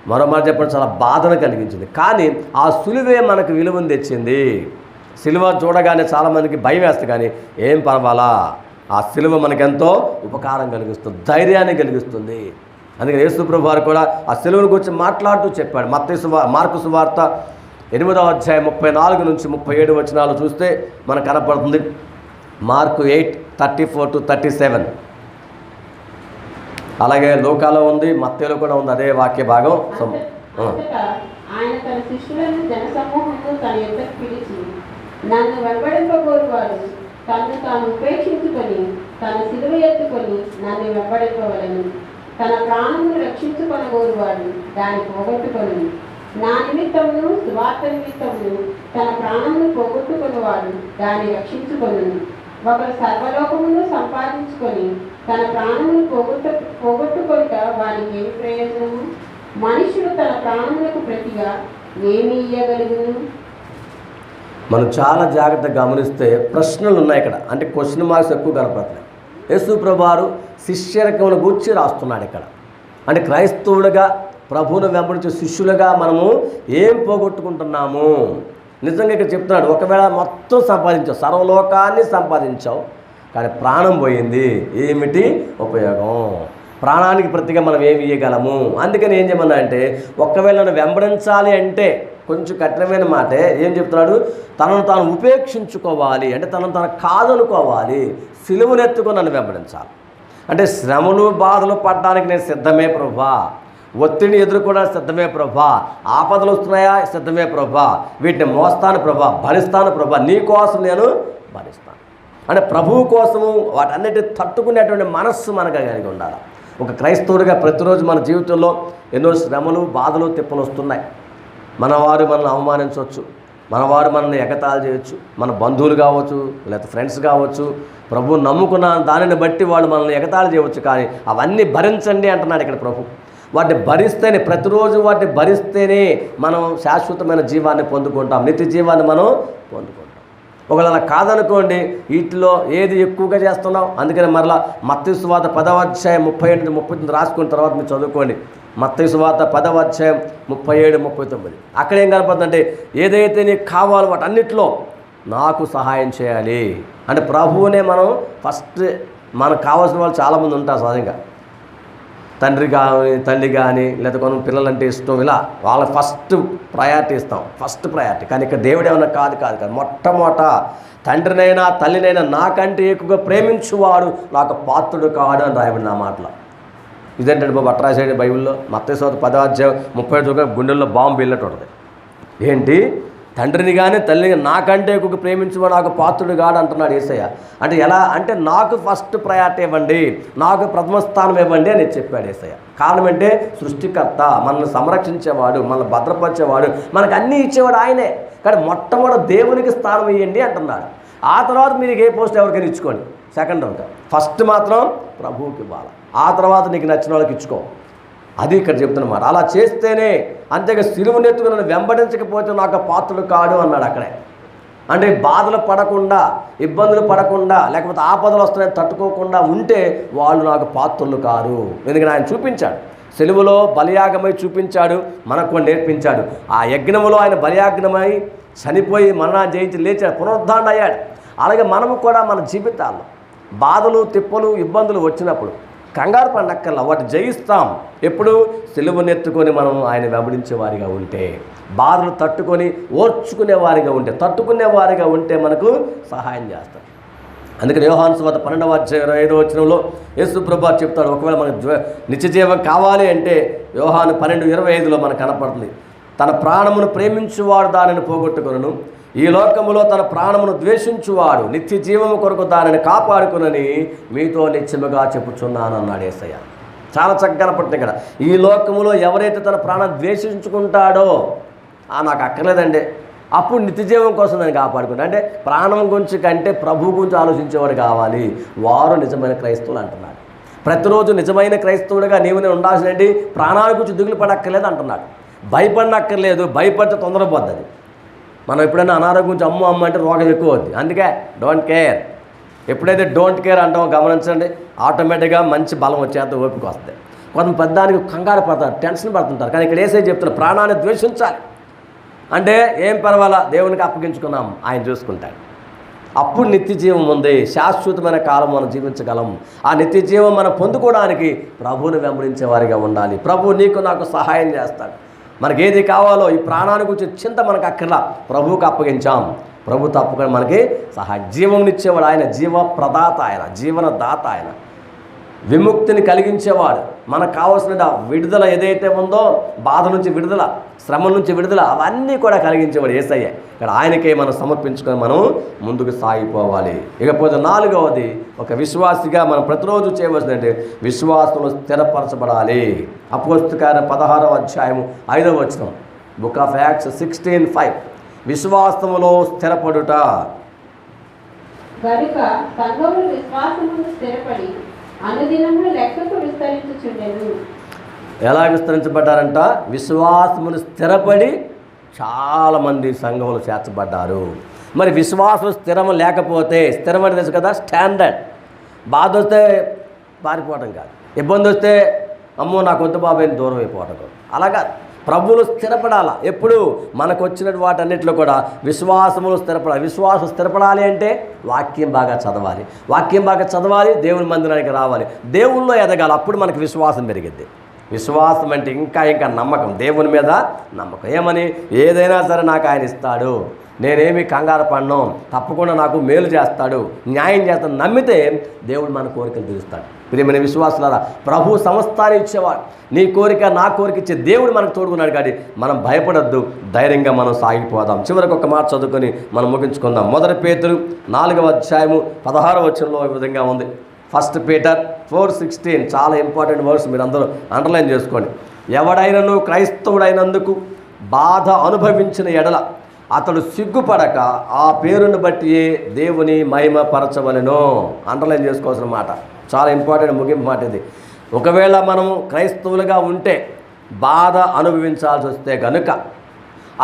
మరో మాట చెప్పడం చాలా బాధను కలిగించింది. కానీ ఆ సిలువే మనకు విలువను తెచ్చింది. సిలువ చూడగానే చాలామందికి భయం వేస్తుంది, కానీ ఏం పర్వాలా, ఆ సిలువ మనకెంతో ఉపకారం కలిగిస్తుంది, ధైర్యాన్ని కలిగిస్తుంది. అందుకని యేసు ప్రభు వారు కూడా ఆ సిలువను గురించి మాట్లాడుతూ చెప్పాడు. మార్కు సువార్త 8వ అధ్యాయం 34-37 వచనాలు చూస్తే మనకు కనపడుతుంది. మార్కు 8:34-37. అలాగే లోకాలో ఉంది, మత్తయిలో కూడా ఉంది అదే వాక్య భాగం. ఆయన తన శిష్యులను జనసమూహంలో తన యొద్దకు పిలిచి, నన్ను వెంబడింపగోరువాడు తనను తాను ఉపేక్షించుకొని తన సిలువ ఎత్తుకొని నన్ను వెంబడింపవలెను. తన ప్రాణమును రక్షించుకొనగోరువాడు దాన్ని పోగొట్టుకొని, నా నిమిత్తమును సువార్త నిమిత్తమును తన ప్రాణమును పోగొట్టుకునేవాడు దాన్ని రక్షించుకొనును. ఒకరు సర్వలోకమును సంపాదించుకొని తన ప్రాణమును పోగొట్టుకొనుట వారికి ఏమి ప్రయోజనము? మనుషుడు తన ప్రాణములకు ప్రతిగా ఏమి ఇయ్యగలుగును? మనం చాలా జాగ్రత్తగా గమనిస్తే ప్రశ్నలు ఉన్నాయి ఇక్కడ, అంటే క్వశ్చన్ మార్క్స్ ఎక్కువ కనపడుతున్నాయి. యేసు ప్రభువారు శిష్యరకమును గూర్చి రాస్తున్నాడు ఇక్కడ. అంటే క్రైస్తవులుగా ప్రభువును వెంబడించే శిష్యులుగా మనము ఏం పోగొట్టుకుంటున్నాము? నిజంగా ఇక్కడ చెప్తున్నాడు, ఒకవేళ మొత్తం సంపాదించావు, సర్వలోకాన్ని సంపాదించావు, కానీ ప్రాణం పోయింది, ఏమిటి ఉపయోగం? ప్రాణానికి ప్రతిగా మనం ఏమి ఇవ్వగలము? అందుకని ఏం చేయమన్నా అంటే, ఒకవేళ నన్ను వెంబడించాలి అంటే కొంచెం కఠినమైన మాటే. ఏం చెప్తున్నాడు? తనను తాను ఉపేక్షించుకోవాలి, అంటే తనను తాను కాదనుకోవాలి, సిలువనెత్తుకొని నన్ను వెంబడించాలి. అంటే శ్రమలు బాధలు పడడానికి నేను సిద్ధమే ప్రభా, ఒత్తిడిని ఎదుర్కోవడానికి సిద్ధమే ప్రభా, ఆపదలు వస్తున్నాయా సిద్ధమే ప్రభా, వీటిని మోస్తాను ప్రభా, భరిస్తాను ప్రభా, నీ కోసం నేను భరిస్తాను. అంటే ప్రభువు కోసము వాటన్నిటిని తట్టుకునేటువంటి మనస్సు మనకు కలిగి ఉండాలి. ఒక క్రైస్తవుడిగా ప్రతిరోజు మన జీవితంలో ఎన్నో శ్రమలు బాధలు తిప్పలు వస్తున్నాయి. మనవారు మనల్ని అవమానించవచ్చు, మనవారు మనల్ని ఎగతాళి చేయొచ్చు, మన బంధువులు కావచ్చు, లేకపోతే ఫ్రెండ్స్ కావచ్చు, ప్రభువు నమ్ముకున్న దానిని బట్టి వాళ్ళు మనల్ని ఎగతాళి చేయవచ్చు. కానీ అవన్నీ భరించండి అంటున్నాడు ఇక్కడ ప్రభు. వాటిని భరిస్తేనే, ప్రతిరోజు వాటిని భరిస్తేనే మనం శాశ్వతమైన జీవాన్ని పొందుకుంటాం, నిత్య జీవాన్ని మనం పొందుకుంటాం. ఒకవేళ అలా కాదనుకోండి, వీటిలో ఏది ఎక్కువగా చేస్తున్నాం. అందుకని మరలా మత్తయి సువార్త 10వ అధ్యాయం 38-39 రాసుకున్న తర్వాత మీరు చదువుకోండి. మత్తయి సువార్త 10వ అధ్యాయం 37-39. అక్కడ ఏం కనపడుతుందంటే ఏదైతే నీకు కావాలో వాటన్నిటిలో నాకు సహాయం చేయాలి అంటే ప్రభువునే మనం ఫస్ట్, మనకు కావాల్సిన వాళ్ళు చాలామంది ఉంటారు సహజంగా, తండ్రి కానీ తల్లి కానీ లేదా కొన్ని పిల్లలంటే ఇష్టం, ఇలా వాళ్ళ ఫస్ట్ ప్రయారిటీ ఇస్తాం, ఫస్ట్ ప్రయారిటీ. కానీ ఇక్కడ దేవుడు ఏమన్నా కాదు మొట్టమొదట తండ్రినైనా తల్లినైనా నాకంటే ఎక్కువగా ప్రేమించువాడు నాకు పాత్రుడు కాడు అని రాయబడిన ఆ మాటలో. ఇదేంటంటే బాబు అట్రా రాసాడు బైబిల్లో. మత్తయి సువార్త 10వ అధ్యాయం 37 గుండెల్లో బాంబు వెళ్ళట్టు ఉంటుంది. ఏంటి, తండ్రిని కానీ తల్లిని నాకంటే ఎక్కువ ప్రేమించువాడు నాకు పాత్రుడు కాడు అంటున్నాడు యేసయ్య. అంటే ఎలా అంటే నాకు ఫస్ట్ ప్రయారిటీ ఇవ్వండి, నాకు ప్రథమ స్థానం ఇవ్వండి అని చెప్పాడు యేసయ్య. కారణం అంటే సృష్టికర్త, మనల్ని సంరక్షించేవాడు, మనల్ని భద్రపరిచేవాడు, మనకు అన్నీ ఇచ్చేవాడు ఆయనే. కానీ మొట్టమొదటి దేవునికి స్థానం ఇవ్వండి అంటున్నాడు. ఆ తర్వాత మీరు ఏ పోస్ట్ ఎవరికైనా ఇచ్చుకోండి, సెకండ్ రౌండ్. ఫస్ట్ మాత్రం ప్రభువుకి ఇవ్వాలి, ఆ తర్వాత నీకు నచ్చిన వాళ్ళకి ఇచ్చుకో. అది ఇక్కడ చెప్తున్నమాట. అలా చేస్తేనే, అంతేగా సిలువనెత్తుకు నన్ను వెంబడించకపోతే నాకు పాత్రుడు కాడు అన్నాడు అక్కడే. అంటే బాధలు పడకుండా, ఇబ్బందులు పడకుండా, లేకపోతే ఆపదలు వస్తున్నాయి తట్టుకోకుండా ఉంటే వాళ్ళు నాకు పాత్రులు కారు. ఎందుకంటే ఆయన చూపించాడు, సెలువులో బలియాగమై చూపించాడు, మనకు నేర్పించాడు. ఆ యజ్ఞములో ఆయన బలియాగ్నమై చనిపోయి మరణాన్ని జయించి లేచాడు, పునరుద్ధారణ అయ్యాడు. అలాగే మనము కూడా మన జీవితాల్లో బాధలు తిప్పలు ఇబ్బందులు వచ్చినప్పుడు కంగారు పడనక్కర్లా, వాటి జయిస్తాం. ఎప్పుడు సిలువనెత్తుకొని మనం ఆయన వెంబడించే వారిగా ఉంటే, బాధలు తట్టుకొని ఓర్చుకునేవారిగా ఉంటే, తట్టుకునేవారిగా ఉంటే మనకు సహాయం చేస్తాం. అందుకని యోహాను సువార్త 12వ అధ్యాయం 25వ వచనంలో యేసు ప్రభువు చెప్తాడు, ఒకవేళ మనకు నిత్యజీవం కావాలి అంటే యోహాను 12:25లో మనకు కనపడుతుంది, తన ప్రాణమును ప్రేమించువాడు దానిని పోగొట్టుకొనును, ఈ లోకములో తన ప్రాణమును ద్వేషించువాడు నిత్య జీవము కొరకు దానిని కాపాడుకునని మీతో నిత్యముగా చెప్పుచున్నాను అన్నాడు యేసయ్య. చాలా చక్కగా కనపడుతుంది ఇక్కడ. ఈ లోకములో ఎవరైతే తన ప్రాణం ద్వేషించుకుంటాడో నాకు అక్కర్లేదండి, అప్పుడు నిత్య జీవం కోసం నేను కాపాడుకుంటా. అంటే ప్రాణం గురించి కంటే ప్రభు గురించి ఆలోచించేవాడు కావాలి, వారు నిజమైన క్రైస్తవులు అంటున్నాడు. ప్రతిరోజు నిజమైన క్రైస్తవుడిగా నేను ఉండాల్సినది ప్రాణాల గురించి దిగులు పడక్కర్లేదు అంటున్నాడు. భయపడనక్కర్లేదు, భయపడితే తొందరపోద్ది. మనం ఎప్పుడైనా అనారోగ్యం గురించి అమ్మ అంటే రోగం ఎక్కువ అవుద్ది. అందుకే డోంట్ కేర్. ఎప్పుడైతే డోంట్ కేర్ అంటామో గమనించండి, ఆటోమేటిక్గా మంచి బలం వచ్చేంత ఓపిక వస్తుంది. కొంత పెద్దానికి కంగారు పడతారు, టెన్షన్ పడుతుంటారు. కానీ ఇక్కడ ఏసై చెప్తున్నారు, ప్రాణాన్ని ద్వేషించాలి. అంటే ఏం పర్వాలా, దేవునికి అప్పగించుకున్నాం, ఆయన చూసుకుంటాడు. అప్పుడు నిత్య జీవం ఉంది, శాశ్వతమైన కాలం మనం జీవించగలం. ఆ నిత్య జీవం మనం పొందుకోవడానికి ప్రభువుని వెంబడించే వారిగా ఉండాలి. ప్రభు నీకు నాకు సహాయం చేస్తాడు. మనకి ఏది కావాలో ఈ ప్రాణాన్ని గురించి చింత మనకు అక్కర్లా, ప్రభువుకి అప్పగించాం, ప్రభు తప్పకుండా మనకి సహాయం. జీవంనిచ్చేవాడు ఆయన, జీవ ప్రదాత ఆయన, జీవనదాత ఆయన, విముక్తిని కలిగించేవాడు. మనకు కావాల్సిన విడుదల ఏదైతే ఉందో, బాధ నుంచి విడుదల, శ్రమ నుంచి విడుదల, అవన్నీ కూడా కలిగించేవాడు యేసయ్య. ఇక్కడ ఆయనకే మనం సమర్పించుకొని మనం ముందుకు సాగిపోవాలి. ఇకపోతే 4వది, ఒక విశ్వాసిగా మనం ప్రతిరోజు చేయవలసిందంటే విశ్వాసంలో స్థిరపరచబడాలి. అపోస్తలుల కార్యం 16వ అధ్యాయం 5వ వచనం, బుక్ ఆఫ్ యాక్ట్స్ 16:5, విశ్వాసములో స్థిరపడుట. గనుక సంఘములు విశ్వాసములో స్థిరపడి అనుదినములు లెక్కకు విస్తరించుచుండెను. ఎలా విస్తరించబడ్డారంట? విశ్వాసమును స్థిరపడి చాలామంది సంఘములు చేర్చబడ్డారు. మరి విశ్వాసం స్థిరం లేకపోతే, స్థిరం అంటే తెలుసు కదా, స్టాండర్డ్. బాధ వస్తే పారిపోవటం కాదు, ఇబ్బంది వస్తే అమ్మో నాకు వద్దు బాబాయ్ దూరం అయిపోవటం కాదు. అలాగా ప్రభువులు స్థిరపడాలా. ఎప్పుడు మనకు వచ్చిన వాటన్నిటిలో కూడా విశ్వాసములు స్థిరపడాలి. విశ్వాసం స్థిరపడాలి అంటే వాక్యం బాగా చదవాలి, వాక్యం బాగా చదవాలి, దేవుని మందిరానికి రావాలి, దేవుల్లో ఎదగాలి. అప్పుడు మనకు విశ్వాసం పెరిగిద్ది. విశ్వాసం అంటే ఇంకా నమ్మకం, దేవుని మీద నమ్మకం. ఏమని, ఏదైనా సరే నాకు ఆయన ఇస్తాడు, నేనేమి కంగారు పడను, తప్పకుండా నాకు మేలు చేస్తాడు, న్యాయం చేస్తాడు, నమ్మితే దేవుడు మన కోరికలు తీరుస్తాడు. ప్రియమైన విశ్వాసులారా, ప్రభు సమస్తాన్ని ఇచ్చేవాడు. నీ కోరిక నా కోరిక ఇచ్చే దేవుడు మనకు తోడుకున్నాడు. కానీ మనం భయపడద్దు, ధైర్యంగా మనం సాగిపోదాం. చివరికి ఒక మాట చదువుకొని మనం ముగించుకుందాం. 1 పేతురు 4వ అధ్యాయము 16వ వచనంలో ఈ విధంగా ఉంది. 1 Peter 4:16 చాలా ఇంపార్టెంట్ వర్డ్స్, మీరు అందరూ అండర్లైన్ చేసుకోండి. ఎవడైనను క్రైస్తవుడైనందుకు బాధ అనుభవించిన ఎడల అతడు సిగ్గుపడక ఆ పేరును బట్టి దేవుని మహిమపరచవలెను. అండర్లైన్ చేసుకోవాల్సిన మాట, చాలా ఇంపార్టెంట్ ముగింపు మాట ఇది. ఒకవేళ మనము క్రైస్తవులుగా ఉంటే బాధ అనుభవించాల్సి వస్తే కనుక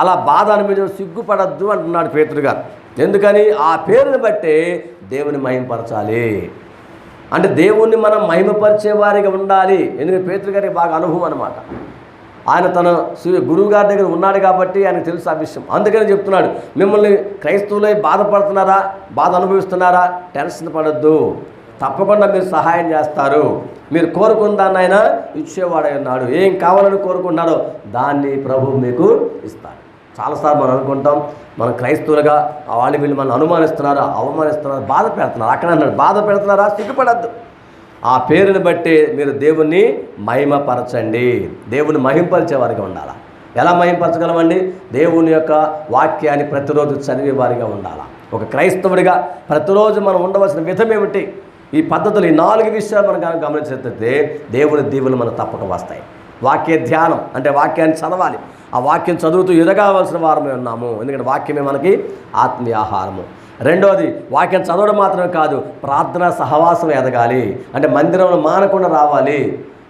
అలా బాధ అనుభవించడం సిగ్గుపడద్దు అంటున్నాడు పేతురు గారు. ఎందుకని? ఆ పేరుని బట్టి దేవుని మహిమపరచాలి. అంటే దేవుణ్ణి మనం మహిమపరిచే వారిగా ఉండాలి. ఎందుకంటే పేతురు గారికి బాగా అనుభవం అనమాట. ఆయన తన గురువు గారి దగ్గర ఉన్నాడు కాబట్టి ఆయనకు తెలుసు ఆ విషయం. అందుకని చెప్తున్నాడు, మిమ్మల్ని క్రైస్తవులై బాధపడుతున్నారా, బాధ అనుభవిస్తున్నారా, టెన్షన్ పడద్దు, తప్పకుండా మీరు సహాయం చేస్తారు. మీరు కోరుకున్న దాన్ని ఆయన ఇచ్చేవాడై ఉన్నాడు. ఏం కావాలని కోరుకున్నారో దాన్ని ప్రభు మీకు ఇస్తాడు. చాలాసార్లు మనం అనుకుంటాం, మనం క్రైస్తవులుగా వాళ్ళు వీళ్ళు మనం అనుమానిస్తున్నారా, అవమానిస్తున్నారా, బాధ పెడుతున్నారు. అక్కడ అన్నాడు, బాధ పెడుతున్నారా, సిగ్గుపడద్దు. ఆ పేరుని బట్టి మీరు దేవుణ్ణి మహిమపరచండి. దేవుని మహింపరిచే వారిగా ఉండాలా. ఎలా మహింపరచగలమండి? దేవుని యొక్క వాక్యాన్ని ప్రతిరోజు చదివే వారిగా ఉండాలా. ఒక క్రైస్తవుడిగా ప్రతిరోజు మనం ఉండవలసిన విధం ఏమిటి? ఈ పద్ధతులు, ఈ 4 విషయాలు మనం గమనించినట్లయితే దేవుని దీవులు మనకు తప్పక వస్తాయి. వాక్య ధ్యానం అంటే వాక్యాన్ని చదవాలి. ఆ వాక్యం చదువుతూ ఎదగవలసిన వారమే ఉన్నాము. ఎందుకంటే వాక్యమే మనకి ఆత్మీయ ఆహారము. రెండవది, వాక్యం చదవడం మాత్రమే కాదు, ప్రార్థన సహవాసం ఎదగాలి. అంటే మందిరంలో మానకుండా రావాలి.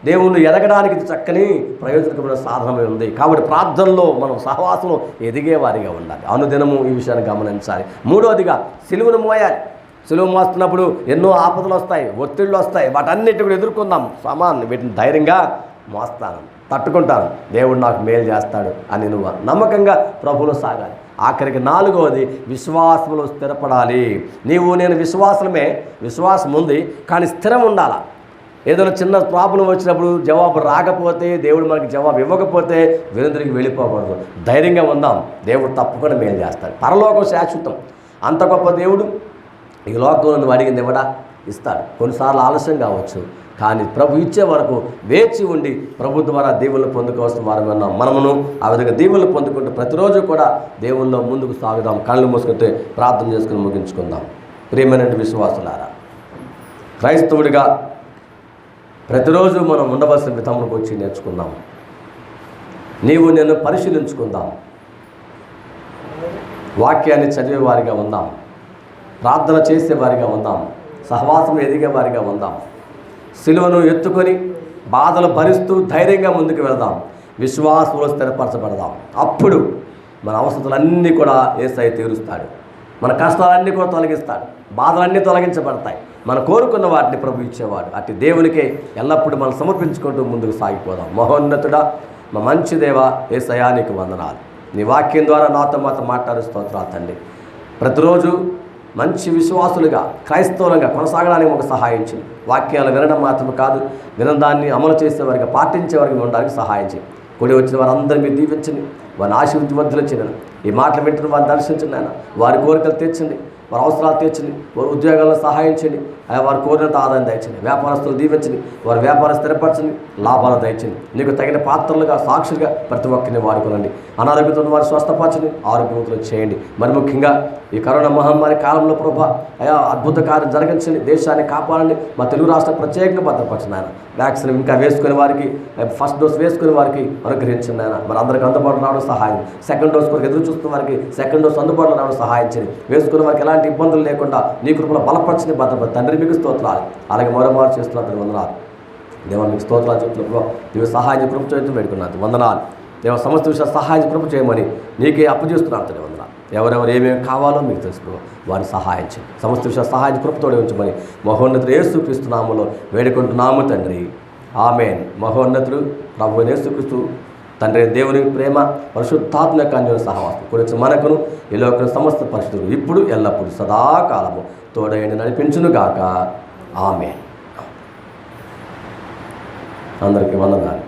దేవుళ్ళు ఎదగడానికి చక్కని ప్రయోజనకమైన సాధనమే ఉంది. కాబట్టి ప్రార్థనలో మనం సహవాసంలో ఎదిగే వారిగా ఉండాలి. అనుదినము ఈ విషయాన్ని గమనించాలి. మూడవదిగా, సిలువను మోయాలి. సిలువ మోస్తున్నప్పుడు ఎన్నో ఆపదలు వస్తాయి, ఒత్తిళ్ళు వస్తాయి. వాటన్నిటి కూడా ఎదుర్కొందాం. వీటిని ధైర్యంగా మోస్తాను, తట్టుకుంటాను, దేవుడు నాకు మేలు చేస్తాడు అని నువ్వు నమ్మకంగా ప్రభువులో సాగాలి. ఆఖరికి 4వది, విశ్వాసంలో స్థిరపడాలి. నీవు నేను విశ్వాసం ఉంది, కానీ స్థిరం ఉండాలా. ఏదైనా చిన్న ప్రాబ్లం వచ్చినప్పుడు జవాబు రాకపోతే, దేవుడు మనకి జవాబు ఇవ్వకపోతే వెనుదిరిగి వెళ్ళిపోకూడదు. ధైర్యంగా ఉందాం, దేవుడు తప్పకుండా మేలు చేస్తాడు. పరలోకం శాశ్వతం. అంత గొప్ప దేవుడు ఈ లోకంలో నువ్వు అడిగింది ఇవ్వడా, ఇస్తాడు. కొన్నిసార్లు ఆలస్యం కావచ్చు, కానీ ప్రభు ఇచ్చే వరకు వేచి ఉండి ప్రభు ద్వారా దీవులను పొందుకోవాల్సిన వారం ఉన్నాం. మనమును ఆ విధంగా దీవులను పొందుకుంటూ ప్రతిరోజు కూడా దేవుల్లో ముందుకు సాగుదాం. కళ్ళు మూసుకుంటే ప్రార్థన చేసుకుని ముగించుకుందాం. ప్రియమైన విశ్వాసులారా, క్రైస్తవుడిగా ప్రతిరోజు మనం ఉండవలసిన విధములకు వచ్చి నేర్చుకుందాం. నీవు నేను పరిశీలించుకుందాం. వాక్యాన్ని చదివేవారిగా ఉందాం, ప్రార్థన చేసేవారిగా ఉందాం, సహవాసం ఎదిగేవారిగా ఉందాం. సిలువను ఎత్తుకొని బాధలు భరిస్తూ ధైర్యంగా ముందుకు వెళదాం. విశ్వాసంలో స్థిరపరచబడదాం. అప్పుడు మన అవసరాలన్నీ కూడా యేసయ్య తీరుస్తాడు. మన కష్టాలన్నీ కూడా తొలగిస్తాడు. బాధలన్నీ తొలగించబడతాయి. మనం కోరుకున్న వాటిని ప్రభు ఇచ్చేవాడు. అట్టి దేవునికే ఎల్లప్పుడూ మనం సమర్పించుకుంటూ ముందుకు సాగిపోదాం. మహోన్నతుడా, మా మంచి దేవా, యేసయ్యా నీకు వందనాలు. నీ వాక్యం ద్వారా నాతో మాట్లాడు స్తోత్రాలు తండ్రి. ప్రతిరోజు మంచి విశ్వాసులుగా క్రైస్తవులుగా కొనసాగడానికి ఒక సహాయం చేయి. వాక్యాలు వినడం మాత్రమే కాదు, వినదాన్ని అమలు చేసేవారిగా పాటించేవారికి ఉండడానికి సహాయం చేయి. కూడి వచ్చిన వారందరూ మీరు దీవించండి, వారిని ఆశీర్వదించవద్దులు వచ్చినాను. ఈ మాటలు వింటున్న వారిని దర్శించండి ఆయన. వారి కోరికలు తీర్చండి, వారి అవసరాలు తీర్చండి, వారి ఉద్యోగాల్లో సహాయం చేయండి. వారు కోరినంత ఆదాయం దయచండి. వ్యాపారస్తులు దీవించండి, వారి వ్యాపారం స్థిరపరచండి, లాభాలు దయచండి. నీకు తగిన పాత్రలుగా సాక్షులుగా ప్రతి ఒక్కరిని వాడుకోనండి. అనారోగ్యంతో వారు స్వస్థపరచండి, ఆరోగ్యవంతులు చేయండి. మరి ముఖ్యంగా ఈ కరోనా మహమ్మారి కాలంలో ప్రభా అద్భుత కార్యం జరిగించండి, దేశాన్ని కాపాడండి. మా తెలుగు రాష్ట్రం ప్రత్యేకంగా భద్రపరచండి ఆయన. వ్యాక్సిన్ ఇంకా వేసుకునే వారికి, ఫస్ట్ డోస్ వేసుకునే వారికి అనుగ్రహించండి ఆయన. మరి అందరికీ అందుబాటులో రావడం సహాయం. సెకండ్ డోస్ కొరకు ఎదురు చూస్తున్న వారికి సెకండ్ డోస్ అందుబాటులో రావడం సహాయం చేయండి. వేసుకునే వారికి ఎలాంటి ఇబ్బందులు లేకుండా నీ కృపలో బలపరచని భద్రపడి తండ్రి మీకు స్తోత్రాలు. అలాగే మరోమారు చేస్తున్నారు వందనాలు దేవా. మీకు స్తోత్రాలు చెప్తున్నప్పుడు నీవు సహాయం కృప చేయడం పెట్టుకున్నాను వందనాలు దేవ. సమస్త విషయాలు సహాయం కృప చేయమని నీకే అప్పచేస్తున్నాను తండ్రి వందనాలు. ఎవరెవరు ఏమేమి కావాలో మీకు తెలుసుకో, వారిని సహాయం చేయండి. సమస్త విషయాలు సహాయం కృపతోడే ఉంచమని మహోన్నతుడు యేసుక్రీస్తు నామములో వేడుకుంటున్నాము తండ్రి, ఆమేన్. మహోన్నతుడు ప్రభువైన యేసుక్రీస్తు తండ్రి దేవుని ప్రేమ పరిశుద్ధాత్మ యొక్క అన్యోన్య సహవాసం కూర్చు మనకును ఈ లోకం సమస్త పరిస్థితులు ఇప్పుడు ఎల్లప్పుడు సదాకాలము తోడైన నడిపించునుగాక. ఆమేన్. అందరికీ వందనాలు.